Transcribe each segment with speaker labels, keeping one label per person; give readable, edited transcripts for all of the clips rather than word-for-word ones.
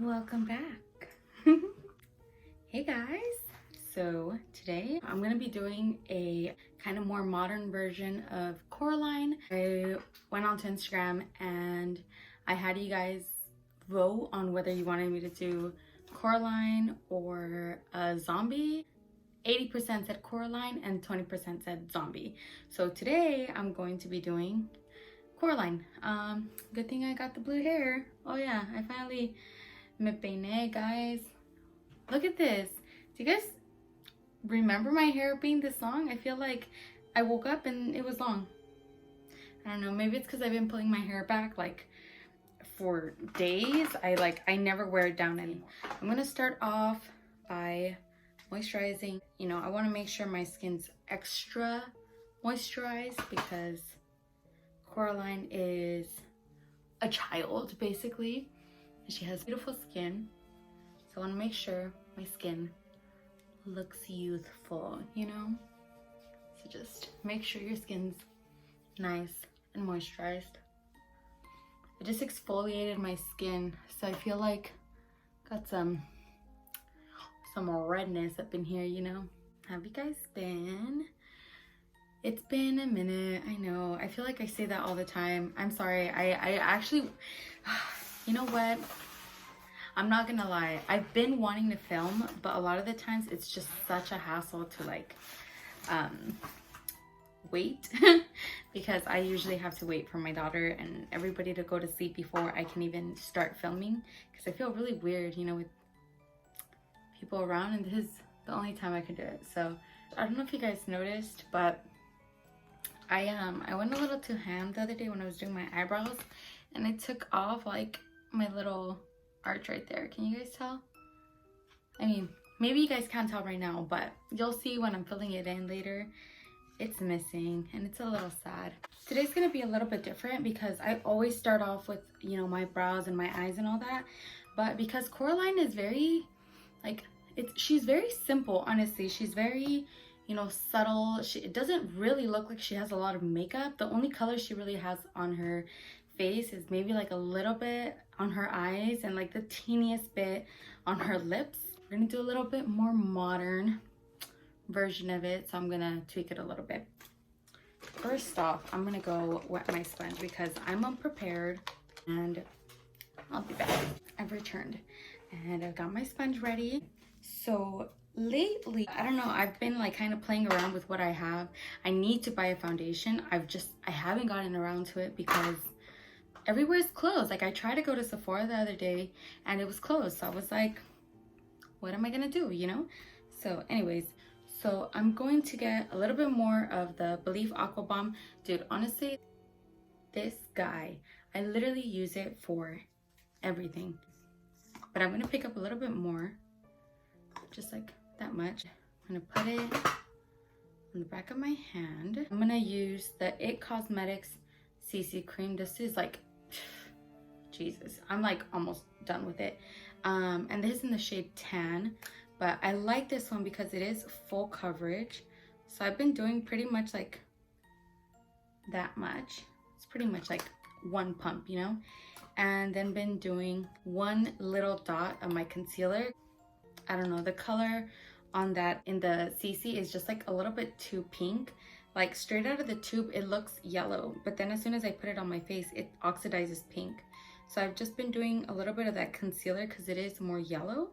Speaker 1: Welcome back. Hey guys, so today I'm going to be doing a kind of more modern version of Coraline. I went onto Instagram and I had you guys vote on whether you wanted me to do Coraline or a zombie. 80% said Coraline and 20% said zombie. So today I'm going to be doing Coraline. Good thing I got the blue hair. Oh yeah, I finally me peiné, guys. Look at this. Do you guys remember my hair being this long? I feel like I woke up and it was long. I don't know, maybe it's because I've been pulling my hair back like for days. I never wear it down anymore. I'm gonna start off by moisturizing. You know, I want to make sure my skin's extra moisturized because Coraline is a child basically. She has beautiful skin, so I want to make sure my skin looks youthful, you know? So just make sure your skin's nice and moisturized. I just exfoliated my skin, so I feel like got some redness up in here, you know? Have you guys been? It's been a minute, I know. I feel like I say that all the time. I'm sorry. I actually... You know what? I'm not gonna lie. I've been wanting to film, but a lot of the times it's just such a hassle to like wait because I usually have to wait for my daughter and everybody to go to sleep before I can even start filming because I feel really weird, you know, with people around, and this is the only time I can do it. So I don't know if you guys noticed, but I went a little too ham the other day when I was doing my eyebrows, and I took off like my little arch right there. Can you guys tell? I mean, maybe you guys can't tell right now, but you'll see when I'm filling it in later. It's missing and it's a little sad. Today's gonna be a little bit different because I always start off with, you know, my brows and my eyes and all that, but because Coraline is very like she's very simple, honestly. She's very, you know, subtle. It doesn't really look like she has a lot of makeup. The only color she really has on her face is maybe like a little bit on her eyes and like the teeniest bit on her lips. We're gonna do a little bit more modern version of it, so I'm gonna tweak it a little bit. First off, I'm gonna go wet my sponge because I'm unprepared, and I'll be back. I've returned and I've got my sponge ready. So lately, I don't know, I've been like kind of playing around with what I have. I need to buy a foundation. I haven't gotten around to it because everywhere's closed. Like I tried to go to Sephora the other day and it was closed. So I was like, what am I gonna do, you know? So anyways, so I'm going to get a little bit more of the Belif Aqua Bomb. Dude, honestly, this guy, I literally use it for everything. But I'm gonna pick up a little bit more, just like that much. I'm gonna put it on the back of my hand. I'm gonna use the It Cosmetics CC cream. This is like, Jesus, I'm like almost done with it. And this is in the shade Tan, but I like this one because it is full coverage. So I've been doing pretty much like that much. It's pretty much like one pump, you know? And then been doing one little dot of my concealer. I don't know, the color on that in the CC is just like a little bit too pink. Like straight out of the tube, it looks yellow, but then as soon as I put it on my face, it oxidizes pink. So I've just been doing a little bit of that concealer because it is more yellow.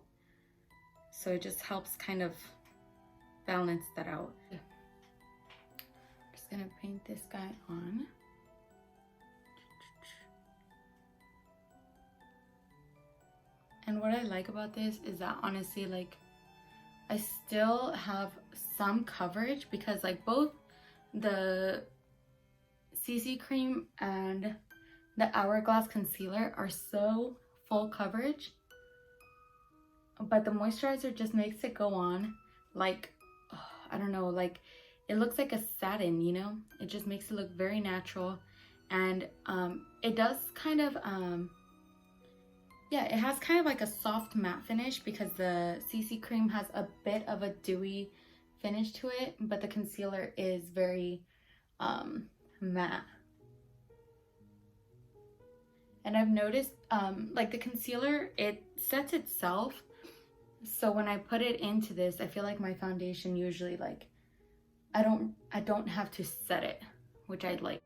Speaker 1: So it just helps kind of balance that out. I'm just gonna paint this guy on. And what I like about this is that honestly, like, I still have some coverage because like both the CC cream and the Hourglass concealer are so full coverage, but the moisturizer just makes it go on like, oh, I don't know, like it looks like a satin, you know? It just makes it look very natural. And it does kind of yeah, it has kind of like a soft matte finish because the CC cream has a bit of a dewy finish to it, but the concealer is very matte. And I've noticed like the concealer, it sets itself. So when I put it into this, I feel like my foundation usually like, I don't have to set it, which I like.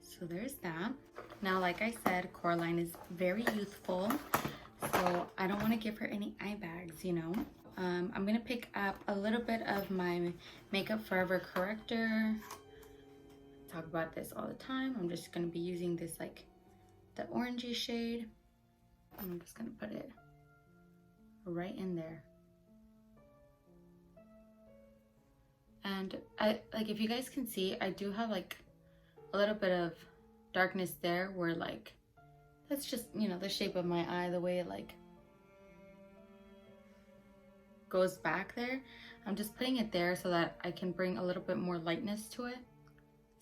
Speaker 1: So there's that. Now, like I said, Coraline is very youthful, so I don't want to give her any eye bags, you know. I'm gonna pick up a little bit of my Makeup Forever corrector. Talk about this all the time. I'm just gonna be using this like the orangey shade. I'm just gonna put it right in there. And I like, if you guys can see, I do have like a little bit of darkness there where like, that's just, you know, the shape of my eye, the way it like goes back there. I'm just putting it there so that I can bring a little bit more lightness to it.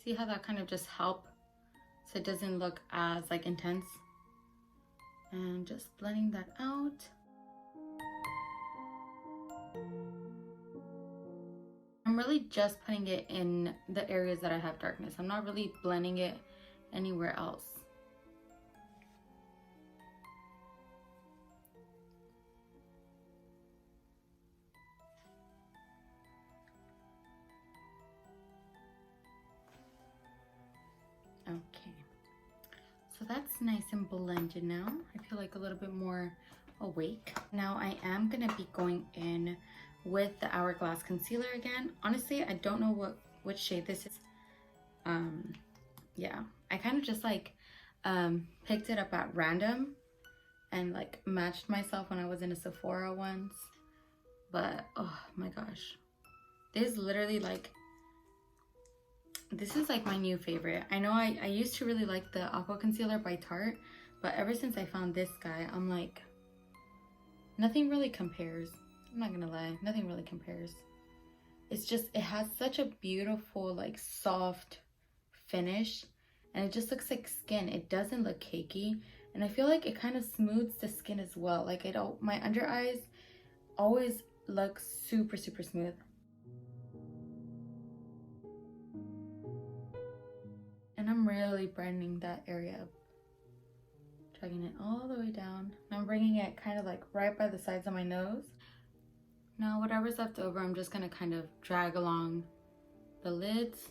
Speaker 1: See how that kind of just help so it doesn't look as like intense. And just blending that out. I'm really just putting it in the areas that I have darkness. I'm not really blending it anywhere else. Okay, so that's nice and blended now. I feel like a little bit more awake. Now I am gonna be going in with the Hourglass concealer again. Honestly, I don't know which shade this is. Yeah, I kind of just like picked it up at random and like matched myself when I was in a Sephora once. But oh my gosh, this is literally like, this is like my new favorite. I know I used to really like the Aqua concealer by Tarte, but ever since I found this guy, I'm like, nothing really compares. I'm not gonna lie, nothing really compares. It's just, it has such a beautiful like soft finish, and it just looks like skin. It doesn't look cakey, and I feel like it kind of smooths the skin as well. Like my under eyes always look super smooth. And I'm really brightening that area up, dragging it all the way down. And I'm bringing it kind of like right by the sides of my nose. Now whatever's left over, I'm just gonna kind of drag along the lids.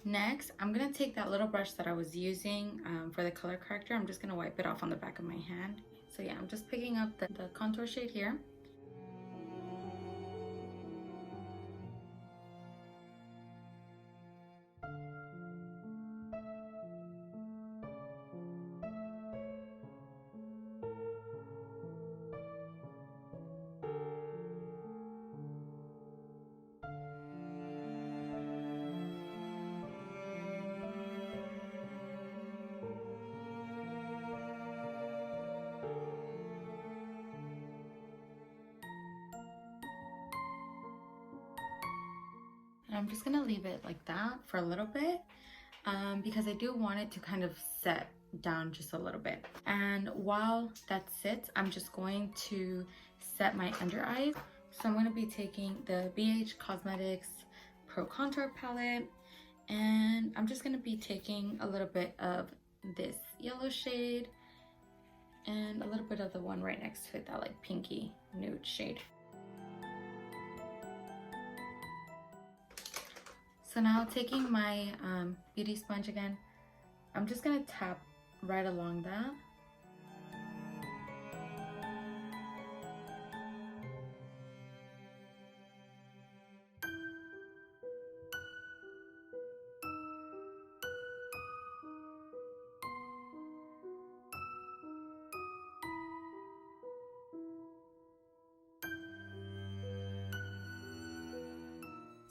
Speaker 1: Next, I'm gonna take that little brush that I was using for the color corrector. I'm just gonna wipe it off on the back of my hand. So yeah, I'm just picking up the contour shade here. And I'm just gonna leave it like that for a little bit because I do want it to kind of set down just a little bit. And while that sits, I'm just going to set my under eyes. So I'm gonna be taking the BH Cosmetics Pro Contour Palette, and I'm just gonna be taking a little bit of this yellow shade and a little bit of the one right next to it, that like pinky nude shade. So now taking my beauty sponge again, I'm just gonna tap right along that.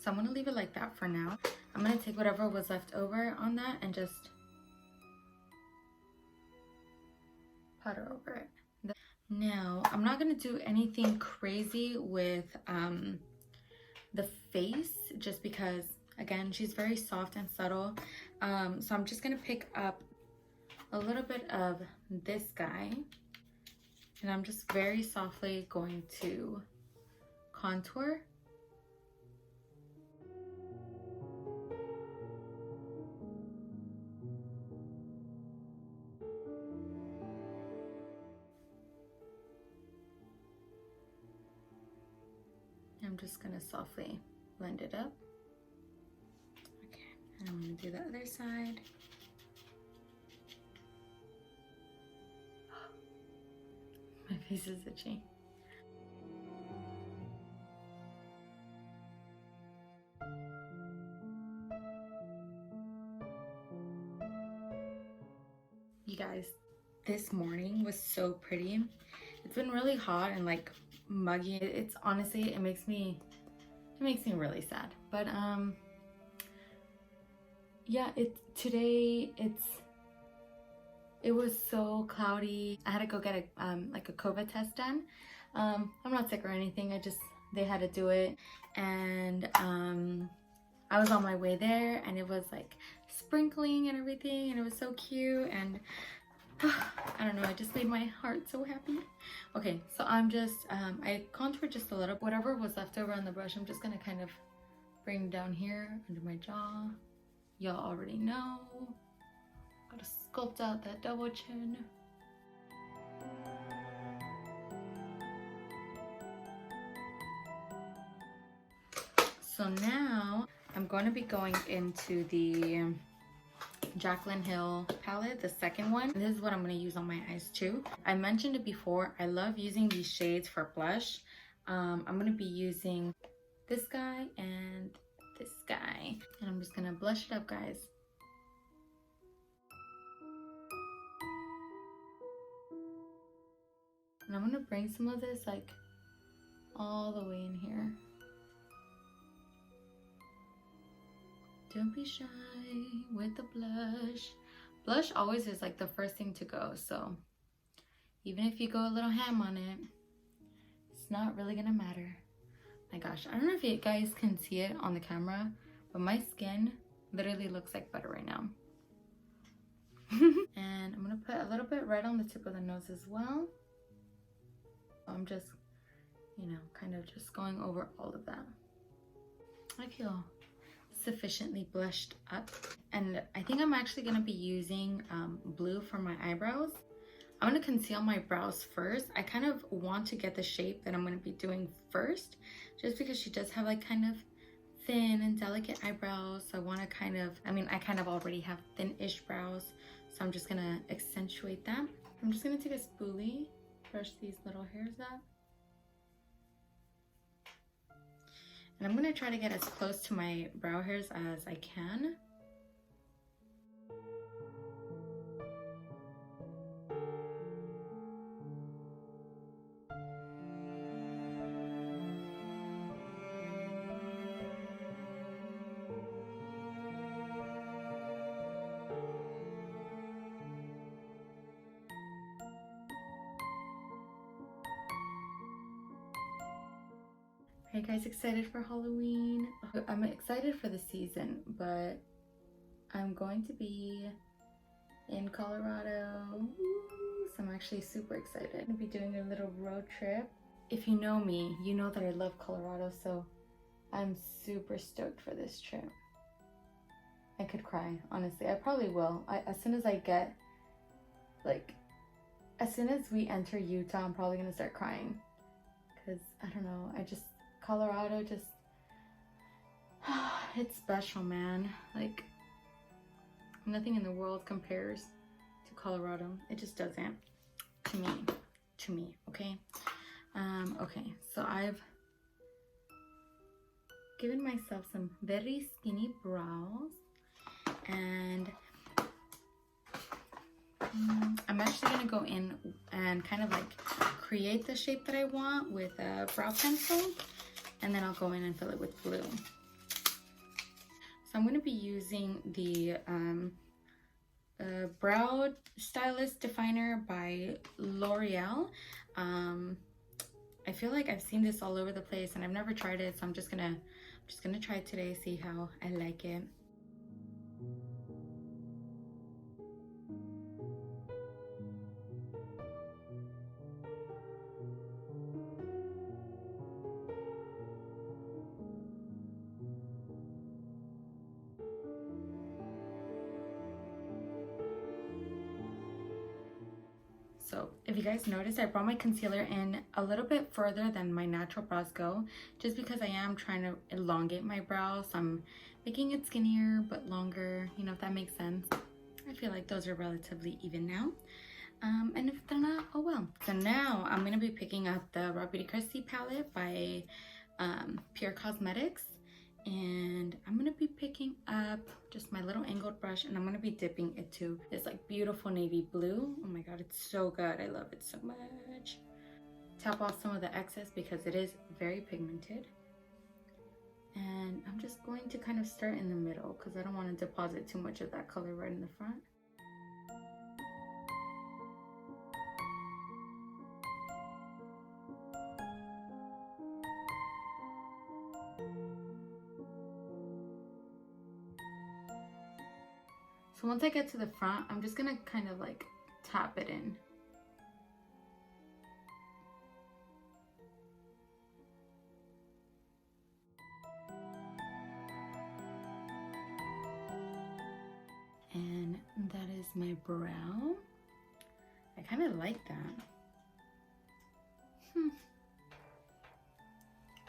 Speaker 1: So I'm gonna leave it like that for now. I'm gonna take whatever was left over on that and just powder over it. Now, I'm not gonna do anything crazy with the face, just because, again, she's very soft and subtle. So I'm just gonna pick up a little bit of this guy, and I'm just very softly going to contour. I'm just gonna softly blend it up. Okay, and I'm gonna do the other side. My face is itchy. You guys, this morning was so pretty. It's been really hot and like muggy. It's honestly, it makes me really sad. But yeah, it was so cloudy. I had to go get a like a COVID test done. I'm not sick or anything. They had to do it, and I was on my way there, and it was like sprinkling and everything, and it was so cute, and I don't know, it just made my heart so happy. Okay, so I'm just I contoured just a little. Whatever was left over on the brush, I'm just gonna kind of bring down here under my jaw. Y'all already know. Gotta sculpt out that double chin. So now I'm going to be going into the Jaclyn Hill palette, the second one. This is what I'm going to use on my eyes too. I mentioned it before, I love using these shades for blush. I'm going to be using this guy and this guy, and I'm just going to blush it up, guys. And I'm gonna bring some of this like all the way in here. Don't be shy with the blush. Blush always is like the first thing to go, so even if you go a little ham on it, it's not really gonna matter. My gosh, I don't know if you guys can see it on the camera, but my skin literally looks like butter right now. And I'm gonna put a little bit red on the tip of the nose as well. I'm just, you know, kind of just going over all of that. I feel sufficiently blushed up, and I think I'm actually going to be using blue for my eyebrows. I'm going to conceal my brows first. I kind of want to get the shape that I'm going to be doing first, just because she does have like kind of thin and delicate eyebrows. So I want to kind of, I mean, I kind of already have thin-ish brows, so I'm just going to accentuate that. I'm just going to take a spoolie, brush these little hairs up. And I'm going to try to get as close to my brow hairs as I can. Are you guys excited for Halloween? I'm excited for the season, but I'm going to be in Colorado. Ooh, so I'm actually super excited. I'm gonna be doing a little road trip. If you know me, you know that I love Colorado, so I'm super stoked for this trip. I could cry, honestly. I probably will. As soon as I get, like, as soon as we enter Utah, I'm probably gonna start crying. Cause I don't know, Colorado just, it's special, man. Like, nothing in the world compares to Colorado. It just doesn't, to me, okay? Okay, so I've given myself some very skinny brows, and I'm actually gonna go in and kind of like create the shape that I want with a brow pencil, and then I'll go in and fill it with blue. So I'm gonna be using the Brow Stylist Definer by L'Oreal. I feel like I've seen this all over the place and I've never tried it, so I'm just gonna try it today, see how I like it. So if you guys notice, I brought my concealer in a little bit further than my natural brows go, just because I am trying to elongate my brows. I'm making it skinnier but longer, you know, if that makes sense. I feel like those are relatively even now. And if they're not, oh well. So now I'm going to be picking up the Raw Beauty Kristy palette by Pure Cosmetics. And I'm going to be picking up just my little angled brush, and I'm going to be dipping it to this like beautiful navy blue. Oh my god, it's so good. I love it so much. Tap off some of the excess because it is very pigmented. And I'm just going to kind of start in the middle because I don't want to deposit too much of that color right in the front. So once I get to the front, I'm just gonna kind of like tap it in. And that is my brow. I kind of like that.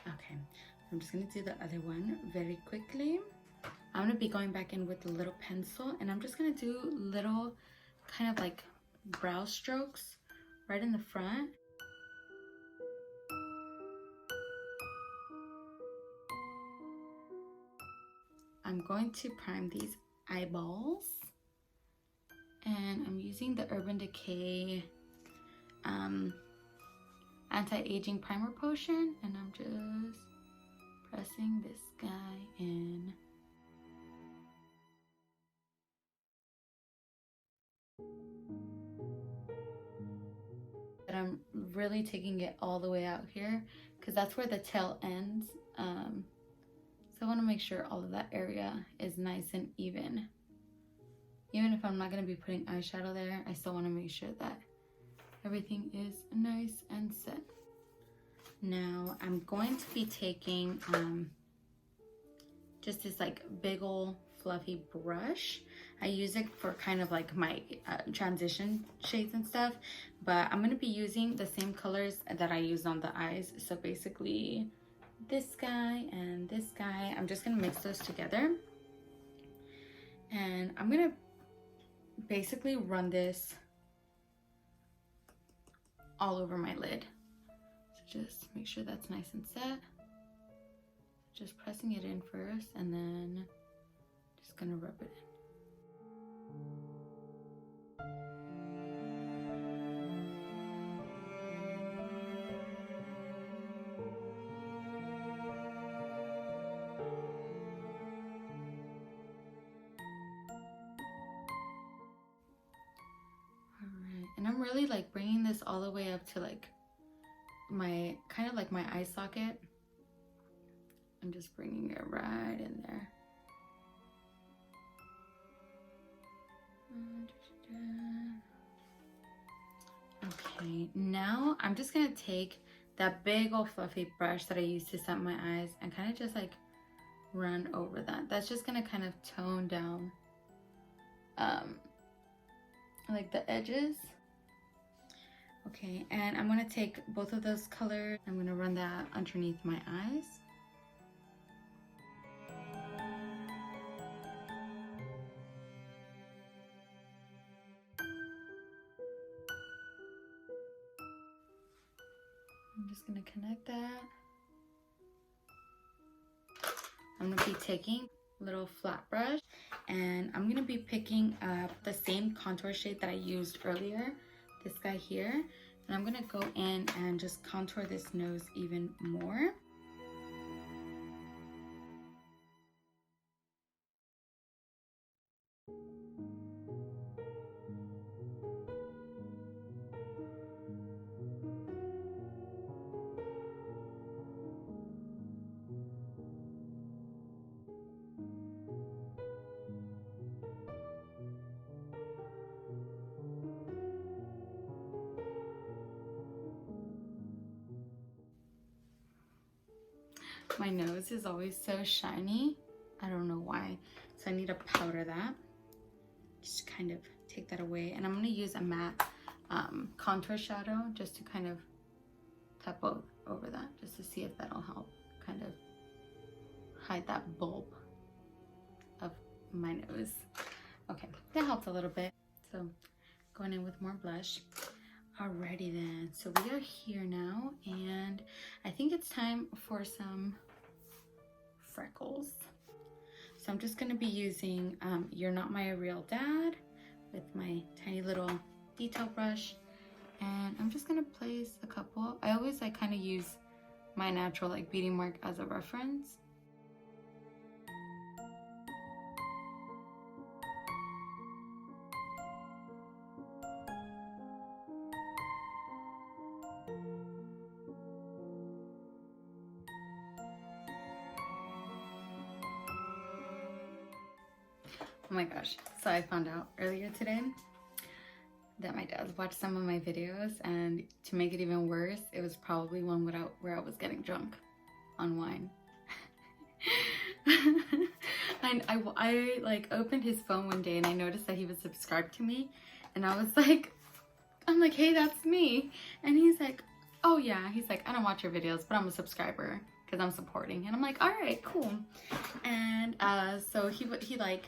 Speaker 1: Okay, I'm just gonna do the other one very quickly. I'm gonna be going back in with a little pencil, and I'm just gonna do little kind of like brow strokes right in the front. I'm going to prime these eyeballs, and I'm using the Urban Decay anti-aging primer potion, and I'm just pressing this guy in. But I'm really taking it all the way out here because that's where the tail ends. So I want to make sure all of that area is nice and even. Even if I'm not going to be putting eyeshadow there, I still want to make sure that everything is nice and set. Now I'm going to be taking just this like big ol' fluffy brush. I use it for kind of like my transition shades and stuff, but I'm going to be using the same colors that I used on the eyes. So basically this guy and this guy, I'm just going to mix those together. And I'm going to basically run this all over my lid. So just make sure that's nice and set. Just pressing it in first and then just gonna rub it in. Alright, and I'm really like bringing this all the way up to like my, kind of like my eye socket. I'm just bringing it right in there. Okay, now I'm just gonna take that big old fluffy brush that I used to set my eyes and kind of just like run over that. That's just gonna kind of tone down like the edges. Okay, and I'm gonna take both of those colors. I'm gonna run that underneath my eyes. I'm just gonna connect that. I'm gonna be taking a little flat brush and I'm gonna be picking up the same contour shade that I used earlier, this guy here, and I'm gonna go in and just contour this nose even more. My nose is always so shiny. I don't know why. So I need to powder that. Just kind of take that away. And I'm going to use a matte contour shadow just to kind of tap over that, just to see if that'll help kind of hide that bulb of my nose. Okay, that helped a little bit. So going in with more blush. Alrighty then, so we are here now, and I think it's time for some freckles. So I'm just gonna be using You're Not My Real Dad with my tiny little detail brush, and I'm just gonna place a couple. I always like kind of use my natural like beading mark as a reference. Oh my gosh, so I found out earlier today that my dad watched some of my videos, and to make it even worse, it was probably one where I was getting drunk on wine. And I like opened his phone one day and I noticed that he was subscribed to me, and I was like, I'm like, hey, that's me. And he's like, oh yeah, he's like, I don't watch your videos, but I'm a subscriber because I'm supporting. And I'm like, all right, cool. And so he like,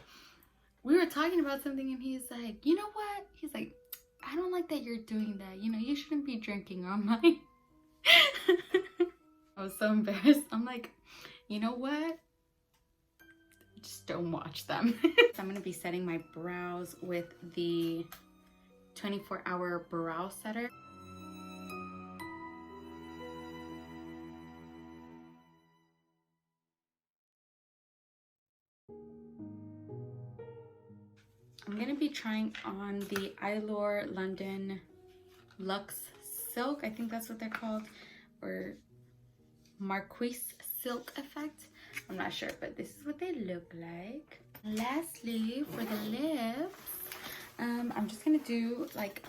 Speaker 1: we were talking about something, and he's like, you know what? He's like, I don't like that you're doing that. You know, you shouldn't be drinking on my... I was so embarrassed. I'm like, you know what? Just don't watch them. So I'm going to be setting my brows with the 24-hour brow setter. I'm going to be trying on the Eylure London Luxe Silk. I think that's what they're called. Or Marquise Silk Effect. I'm not sure, but this is what they look like. Lastly, for the lips, I'm just going to do like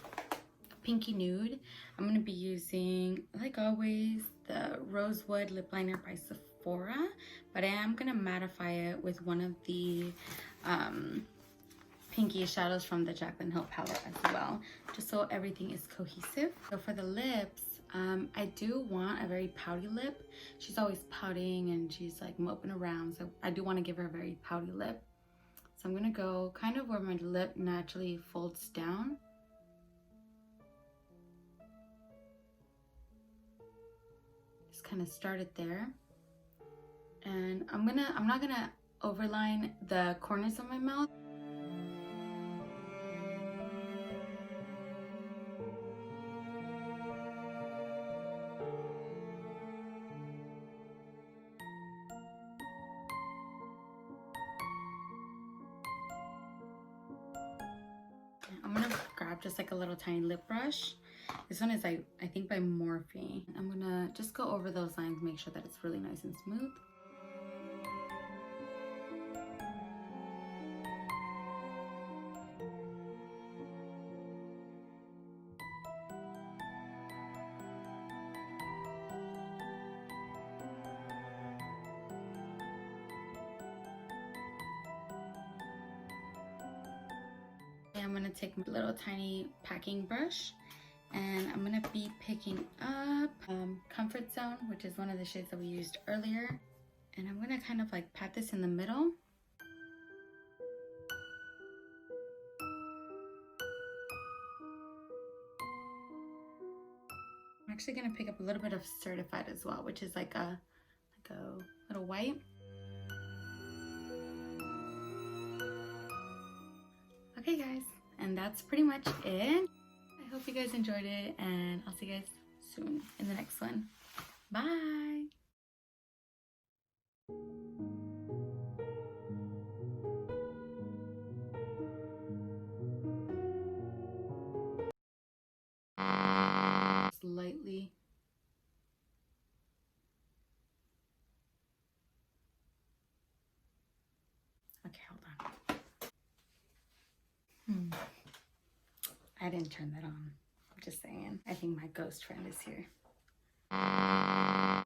Speaker 1: pinky nude. I'm going to be using, like always, the Rosewood lip liner by Sephora. But I am going to mattify it with one of the... pinky shadows from the Jaclyn Hill palette as well, just so everything is cohesive. So for the lips, I do want a very pouty lip. She's always pouting and she's like moping around, so I do want to give her a very pouty lip. So I'm gonna go kind of where my lip naturally folds down. Just kind of start it there. And I'm not gonna overline the corners of my mouth. I'm gonna grab just like a little tiny lip brush. This one is I think by Morphe. I'm gonna just go over those lines, make sure that it's really nice and smooth. I'm gonna take my little tiny packing brush, and I'm gonna be picking up Comfort Zone, which is one of the shades that we used earlier, and I'm gonna kind of like pat this in the middle. I'm actually gonna pick up a little bit of Certified as well, which is like a little white. Okay guys, and that's pretty much it. I hope you guys enjoyed it, and I'll see you guys soon in the next one. Bye! Just lightly. Okay, hold on. I didn't turn that on. I'm just saying. I think my ghost friend is here.